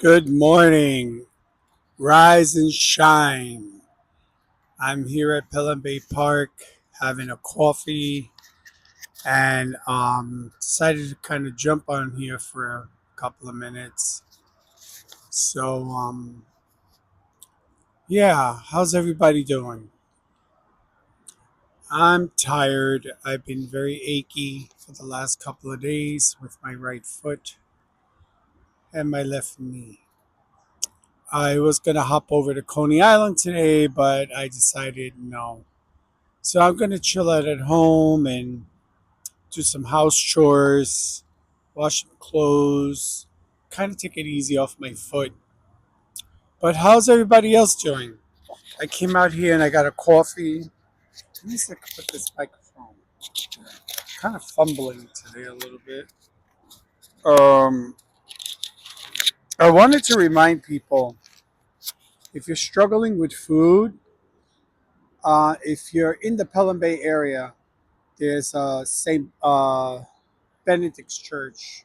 Good morning. Rise and shine. I'm here at Pelham Bay Park having a coffee and decided to kind of jump on here for a couple of minutes. So, yeah, how's everybody doing? I'm tired. I've been very achy for the last couple of days with my right foot and my left knee. I was going to hop over to Coney Island today, but I decided no. So I'm gonna chill out at home and do some house chores, wash some clothes, kind of take it easy off my foot. But how's everybody else doing? I came out here and I got a coffee. Let me see if I can put this microphone. Kind of fumbling today a little bit. Um, I wanted to remind people if you're struggling with food, if you're in the Pelham Bay area, there's St. Benedict's Church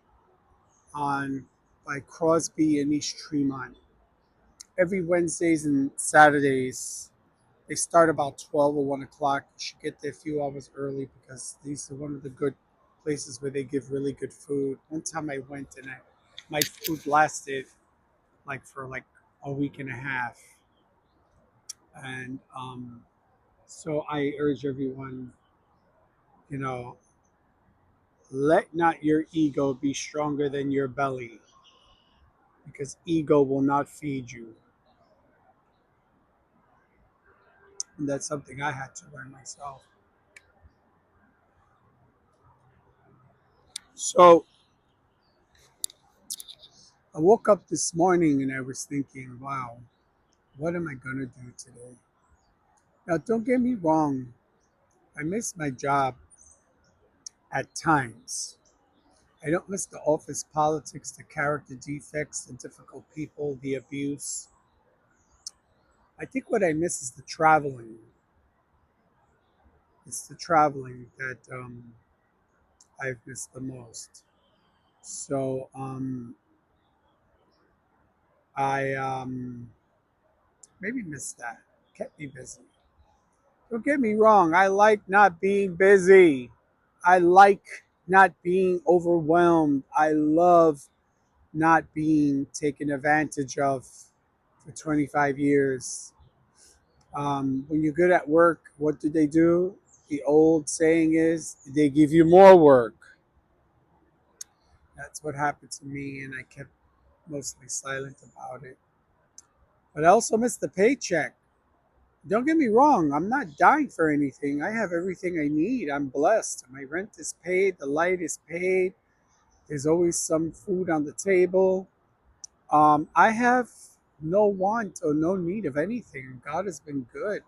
on by Crosby and East Tremont. Every Wednesdays and Saturdays, they start about 12 or 1 o'clock. You should get there a few hours early because these are one of the good places where they give really good food. One time I went and my food lasted for a week and a half. And so I urge everyone, you know, let not your ego be stronger than your belly because ego will not feed you. And that's something I had to learn myself. So I woke up this morning and I was thinking, wow, what am I going to do today? Now, don't get me wrong, I miss my job at times. I don't miss the office politics, the character defects, the difficult people, the abuse. I think what I miss is the traveling. It's the traveling that I've missed the most. So I maybe missed that. Kept me busy. Don't get me wrong, I like not being busy. I like not being overwhelmed. I love not being taken advantage of for 25 years. When you're good at work, what do they do? The old saying is they give you more work. That's what happened to me, and I kept mostly silent about it. But I also missed the paycheck. Don't get me wrong, I'm not dying for anything. I have everything I need. I'm blessed. My rent is paid, the light is paid, there's always some food on the table. I have no want or no need of anything. God has been good.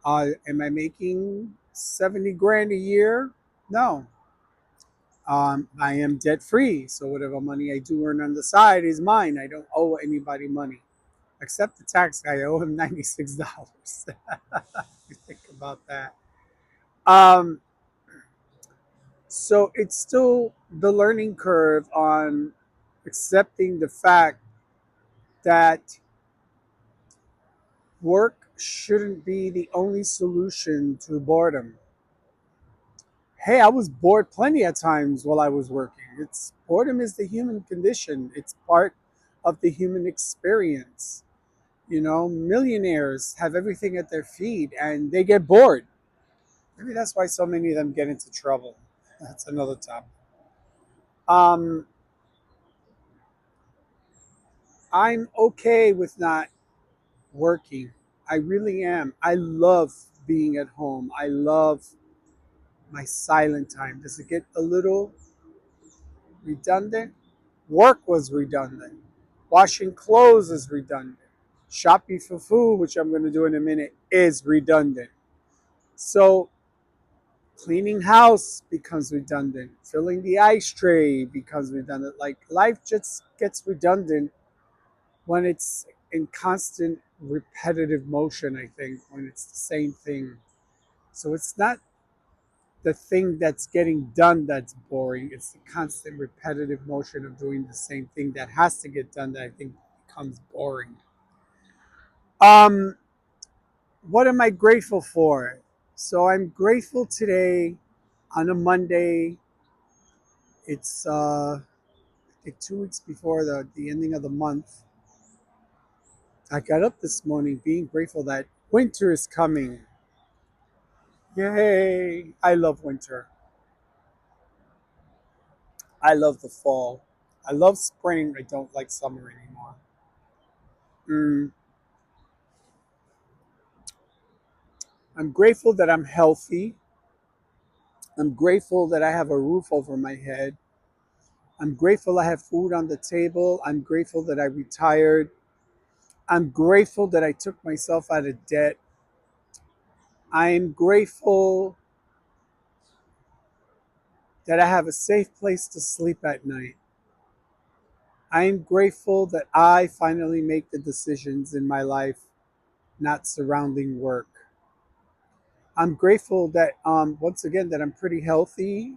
Am I making 70 grand a year? No. I am debt free. So whatever money I do earn on the side is mine. I don't owe anybody money. Except the tax guy, I owe him $96. You think about that. Um, so it's still the learning curve on accepting the fact that work shouldn't be the only solution to boredom. Hey, I was bored plenty of times while I was working. It's boredom is the human condition. It's part of the human experience. You know, millionaires have everything at their feet and they get bored. Maybe that's why so many of them get into trouble. That's another topic. Um, I'm okay with not working. I really am. I love being at home. I love my silent time. Does it get a little redundant? Work was redundant. Washing clothes is redundant. Shopping for food, which I'm going to do in a minute, is redundant. So cleaning house becomes redundant. Filling the ice tray becomes redundant. Like life just gets redundant when it's in constant repetitive motion, I think, when it's the same thing. So it's not the thing that's getting done that's boring. It's the constant repetitive motion of doing the same thing that has to get done that I think becomes boring. Um, what am I grateful for? So I'm grateful today on a Monday. It's I think 2 weeks before the ending of the month. I got up this morning being grateful that winter is coming. Yay! I love winter. I love the fall. I love spring. I don't like summer anymore. Mm, I'm grateful that I'm healthy. I'm grateful that I have a roof over my head. I'm grateful I have food on the table. I'm grateful that I retired. I'm grateful that I took myself out of debt. I'm grateful that I have a safe place to sleep at night. I'm grateful that I finally make the decisions in my life not surrounding work. I'm grateful that, once again, that I'm pretty healthy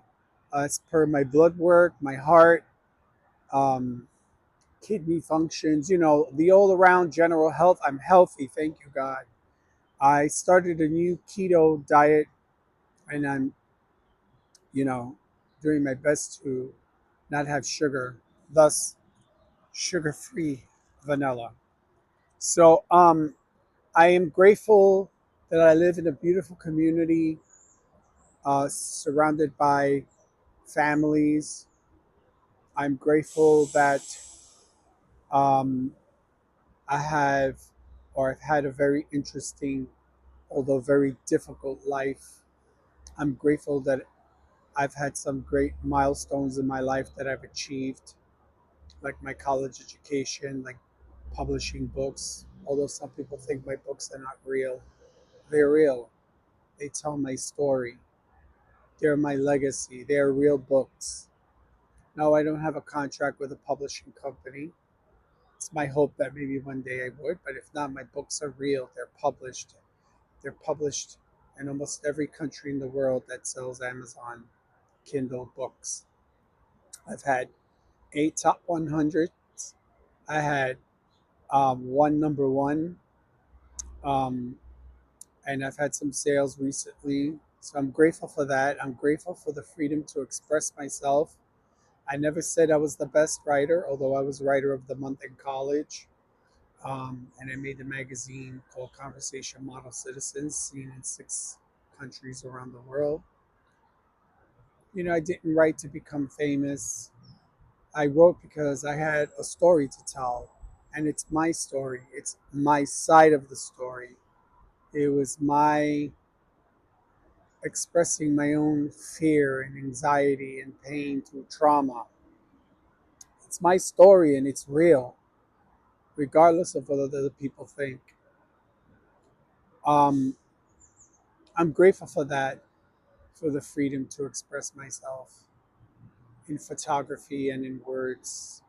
as per my blood work, my heart, um, kidney functions, the all around general health. I'm healthy. Thank you, God. I started a new keto diet and I'm, you know, doing my best to not have sugar, thus, sugar free vanilla. So, I am grateful that I live in a beautiful community surrounded by families. I'm grateful that um, I have or I've had a very interesting, although very difficult life. I'm grateful that I've had some great milestones in my life that I've achieved, like my college education, like publishing books. Although some people think my books are not real, they're real. They tell my story. They're my legacy. They're real books. No, I don't have a contract with a publishing company. It's my hope that maybe one day I would, but if not, my books are real. They're published. They're published in almost every country in the world that sells Amazon Kindle books. I've had 8 top 100s. I had one number one, um, and I've had some sales recently. So I'm grateful for that. I'm grateful for the freedom to express myself. I never said I was the best writer, although I was writer of the month in college. And I made a magazine called Conversation Model Citizens, seen in 6 countries around the world. I didn't write to become famous. I wrote because I had a story to tell, and it's my story. It's my side of the story. It was my expressing my own fear and anxiety and pain through trauma. It's my story and it's real, regardless of what other people think. Um, I'm grateful for that, for the freedom to express myself in photography and in words.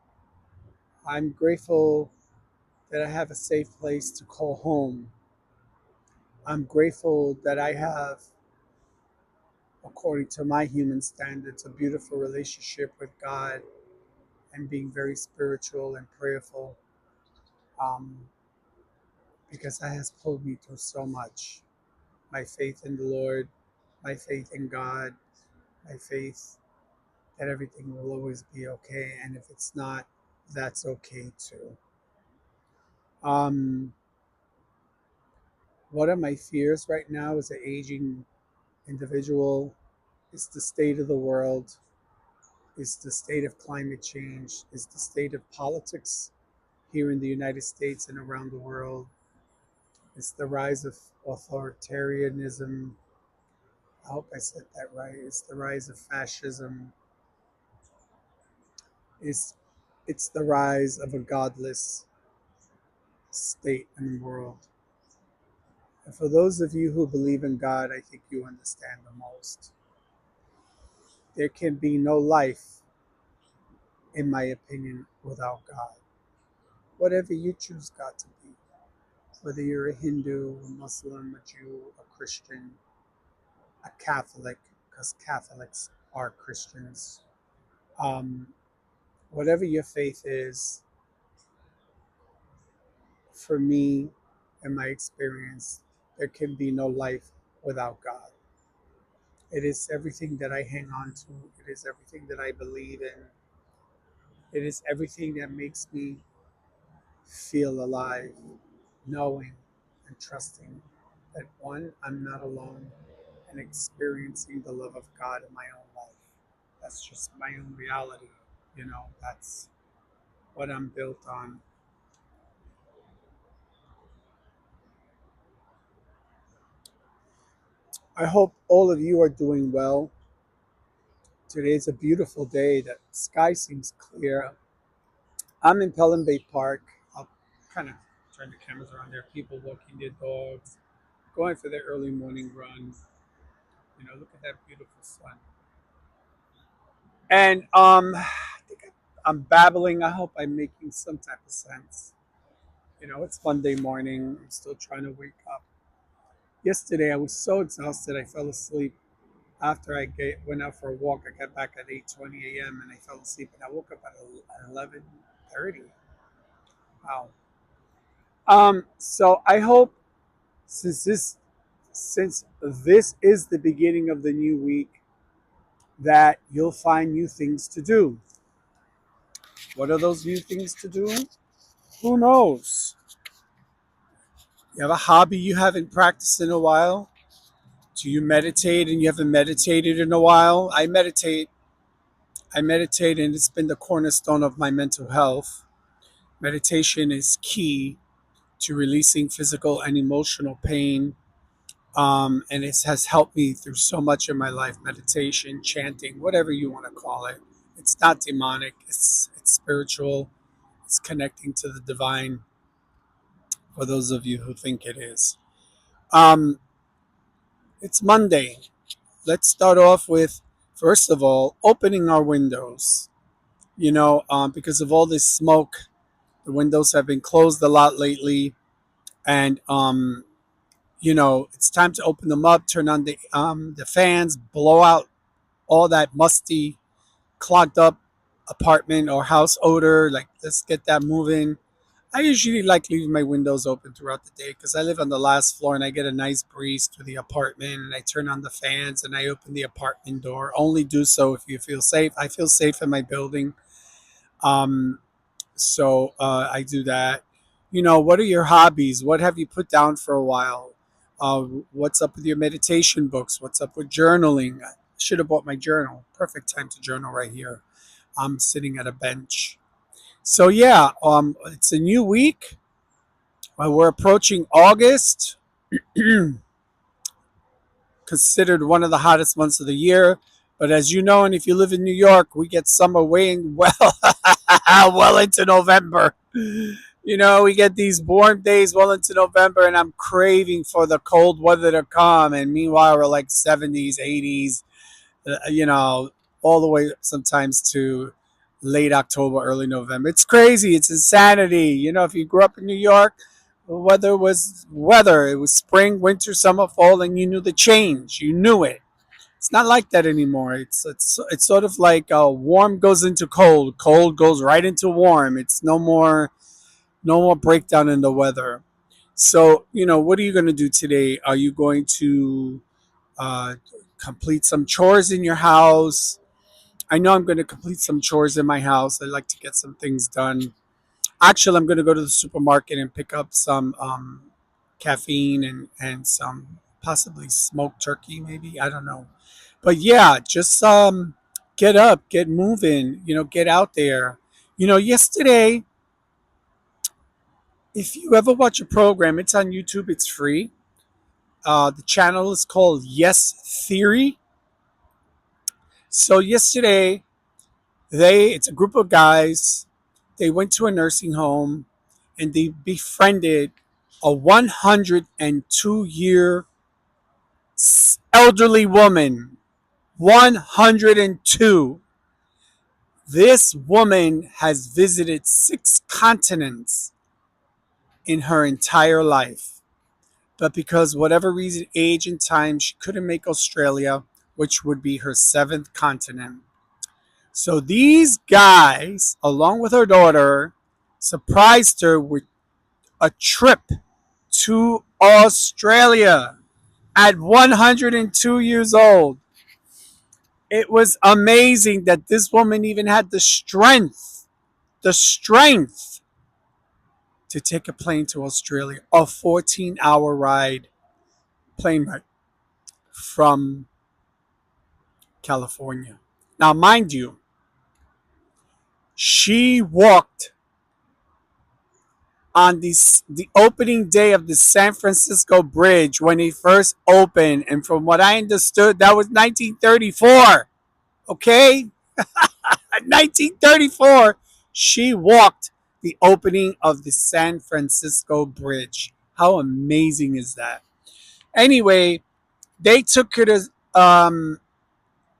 I'm grateful that I have a safe place to call home. I'm grateful that I have, according to my human standards, a beautiful relationship with God and being very spiritual and prayerful, um, because that has pulled me through so much. My faith in the Lord, my faith in God, my faith that everything will always be okay. And if it's not, that's okay too. Um, one of my fears right now as an aging individual is the state of the world, is the state of climate change, is the state of politics here in the United States and around the world. It's the rise of authoritarianism. I hope I said that right. It's the rise of fascism. It's it's the rise of a godless state and world. And for those of you who believe in God, I think you understand the most. There can be no life, in my opinion, without God. Whatever you choose God to be, whether you're a Hindu, a Muslim, a Jew, a Christian, a Catholic, because Catholics are Christians. Um, whatever your faith is, for me, in my experience, there can be no life without God. It is everything that I hang on to. It is everything that I believe in. It is everything that makes me feel alive, knowing and trusting that one, I'm not alone, and experiencing the love of God in my own life. That's just my own reality. That's what I'm built on. I hope all of you are doing well. Today's a beautiful day. The sky seems clear. I'm in Pelham Bay Park. I'll kind of turn the cameras around there. People walking their dogs, going for their early morning run. Look at that beautiful sun. And I think I'm babbling. I hope I'm making some type of sense. It's Monday morning. I'm still trying to wake up. Yesterday, I was so exhausted. I fell asleep after went out for a walk. I got back at 8:20 a.m. and I fell asleep. And I woke up at 11:30. Wow. So I hope since this since this is the beginning of the new week that you'll find new things to do. What are those new things to do? Who knows? You have a hobby you haven't practiced in a while? Do you meditate and you haven't meditated in a while? I meditate. I meditate and it's been the cornerstone of my mental health. Meditation is key to releasing physical and emotional pain. And it has helped me through so much in my life. Meditation, chanting, whatever you want to call it. It's not demonic, it's spiritual, it's connecting to the divine for those of you who think it is. Um, it's Monday. Let's start off with, first of all, opening our windows. Because of all this smoke, the windows have been closed a lot lately. And it's time to open them up, turn on the fans, blow out all that musty, clogged up apartment or house odor. Like, let's get that moving. I usually like leaving my windows open throughout the day because I live on the last floor and I get a nice breeze through the apartment, and I turn on the fans and I open the apartment door. Only do so if you feel safe. I feel safe in my building. Um, so I do that. What are your hobbies? What have you put down for a while? What's up with your meditation books? What's up with journaling? I should have bought my journal. Perfect time to journal right here. I'm sitting at a bench. So yeah, it's a new week. We're approaching August, considered one of the hottest months of the year. But as you know, and if you live in New York, we get summer way well, well into November. We get these warm days well into November, and I'm craving for the cold weather to come. And meanwhile, we're like 70s, 80s, all the way sometimes to late October, early November. It's crazy. It's insanity. If you grew up in New York, weather was weather. It was spring, winter, summer, fall, and you knew the change. You knew it. It's not like that anymore. It's sort of like warm goes into cold, cold goes right into warm. It's no more breakdown in the weather. So what are you going to do today? Are you going to uh, complete some chores in your house? I know I'm going to complete some chores in my house. I like to get some things done. Actually, I'm going to go to the supermarket and pick up some caffeine and some possibly smoked turkey, maybe. I don't know. But yeah, just get up, get moving, get out there. Yesterday, if you ever watch a program, it's on YouTube, it's free. The channel is called Yes Theory. So yesterday, it's a group of guys. They went to a nursing home and they befriended a 102-year elderly woman. 102. This woman has visited 6 continents in her entire life. But because whatever reason, age and time, she couldn't make Australia, which would be her 7th continent. So these guys, along with her daughter, surprised her with a trip to Australia at 102 years old. It was amazing that this woman even had the strength to take a plane to Australia, a 14-hour ride, plane ride from California. Now, mind you, she walked on the opening day of the San Francisco Bridge when it first opened, and from what I understood, that was 1934. Okay, 1934, she walked the opening of the San Francisco Bridge. How amazing is that? Anyway, they took her to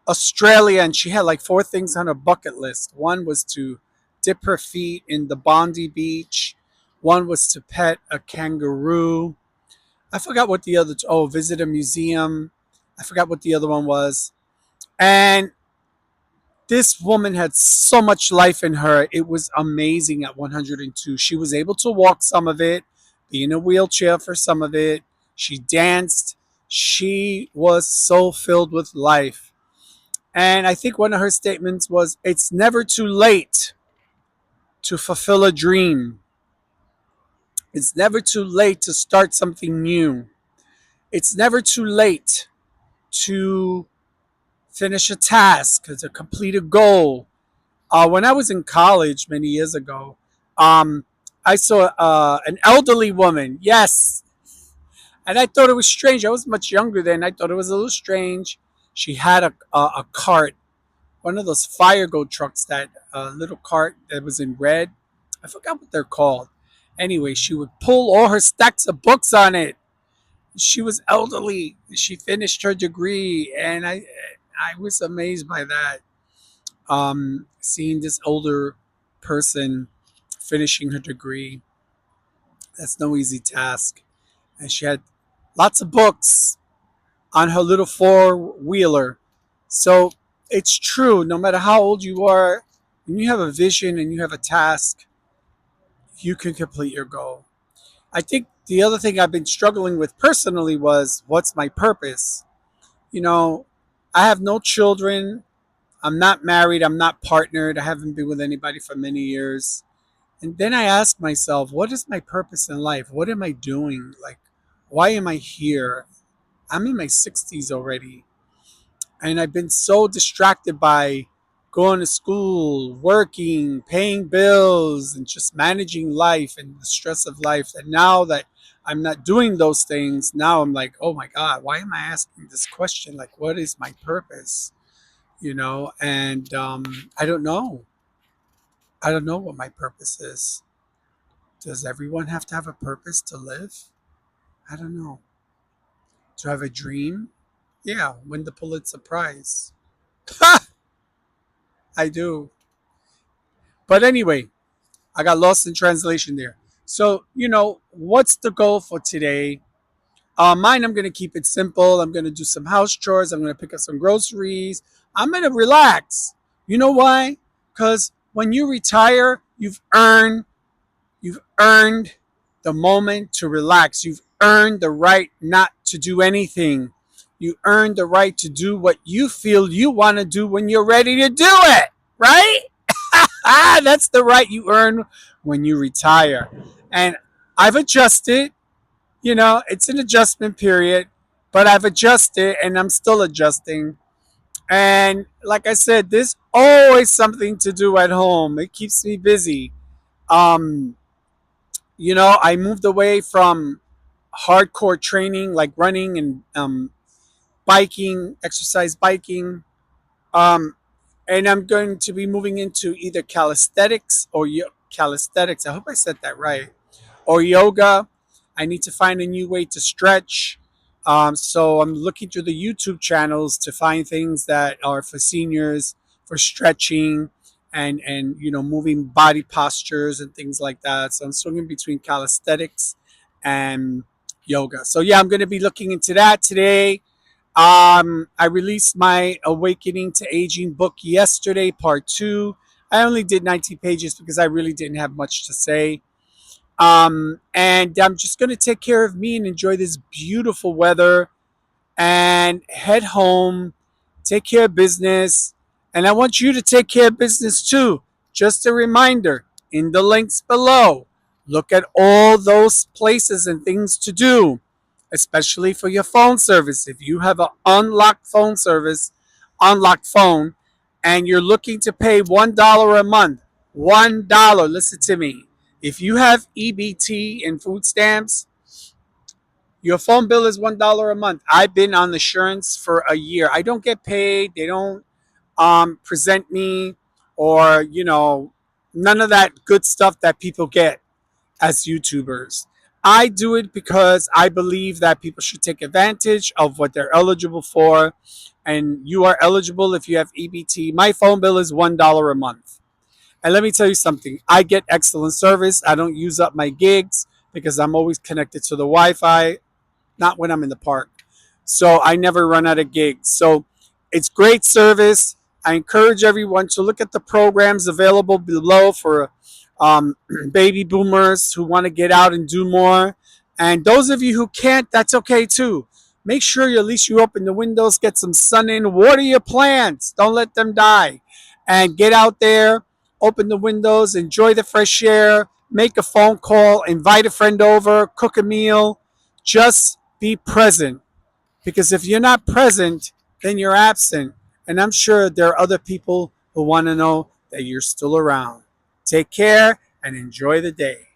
Australia, and she had like four things on her bucket list. One was to dip her feet in the Bondi Beach. One was to pet a kangaroo. I forgot what the other. Oh, visit a museum. I forgot what the other one was. And this woman had so much life in her. It was amazing at 102. She was able to walk some of it, be in a wheelchair for some of it. She danced. She was so filled with life. And I think one of her statements was, "It's never too late to fulfill a dream. It's never too late to start something new. It's never too late to finish a task, to complete a goal." When I was in college many years ago, um, I saw an elderly woman. Yes, and I thought it was strange. I was much younger then. I thought it was a little strange. She had a cart, one of those fire go trucks, that little cart that was in red. I forgot what they're called. Anyway, she would pull all her stacks of books on it. She was elderly. She finished her degree, and I was amazed by that. Seeing this older person finishing her degree, that's no easy task. And she had lots of books on her little four-wheeler. So it's true, no matter how old you are, when you have a vision and you have a task, you can complete your goal. I think the other thing I've been struggling with personally was, what's my purpose? You know, I have no children. I'm not married. I'm not partnered. I haven't been with anybody for many years. And then I ask myself, what is my purpose in life? What am I doing? Like, why am I here? I'm in my 60s already. And I've been so distracted by going to school, working, paying bills, and just managing life and the stress of life, that now that I'm not doing those things, now I'm like, oh my God, why am I asking this question? Like, what is my purpose? And I don't know. I don't know what my purpose is. Does everyone have to have a purpose to live? I don't know. To have a dream? Yeah, win the Pulitzer Prize. I do. But anyway, I got lost in translation there. So, what's the goal for today? Mine, I'm going to keep it simple. I'm going to do some house chores. I'm going to pick up some groceries. I'm going to relax. You know why? Because when you retire, you've earned the moment to relax. You've earned the right not to do anything. You earned the right to do what you feel you want to do when you're ready to do it. Right? That's the right you earn when you retire. And I've adjusted. It's an adjustment period, but I've adjusted and I'm still adjusting. And like I said, there's always something to do at home. It keeps me busy. Um, I moved away from hardcore training like running and biking, exercise biking. Um, and I'm going to be moving into either calisthenics or calisthenics. I hope I said that right. Or yoga. I need to find a new way to stretch. So I'm looking through the YouTube channels to find things that are for seniors, for stretching and moving body postures and things like that. So I'm swinging between calisthenics and yoga. So yeah, I'm going to be looking into that today. I released my Awakening to Aging book yesterday, part 2. I only did 19 pages because I really didn't have much to say. And I'm just going to take care of me and enjoy this beautiful weather and head home, take care of business. And I want you to take care of business too. Just a reminder, in the links below, look at all those places and things to do, especially for your phone service. If you have an unlocked phone service, unlocked phone, and you're looking to pay $1 a month, $1, listen to me. If you have EBT and food stamps, your phone bill is $1 a month. I've been on insurance for a year. I don't get paid. They don't present me, or none of that good stuff that people get as YouTubers. I do it because I believe that people should take advantage of what they're eligible for, and you are eligible if you have EBT. My phone bill is $1 a month. And let me tell you something, I get excellent service. I don't use up my gigs because I'm always connected to the Wi Fi, not when I'm in the park. So I never run out of gigs. So it's great service. I encourage everyone to look at the programs available below for um, baby boomers who want to get out and do more. And those of you who can't, that's okay too. Make sure at least you open the windows, get some sun in, water your plants, don't let them die. And get out there, open the windows, enjoy the fresh air, make a phone call, invite a friend over, cook a meal. Just be present, because if you're not present, then you're absent. And I'm sure there are other people who want to know that you're still around. Take care and enjoy the day.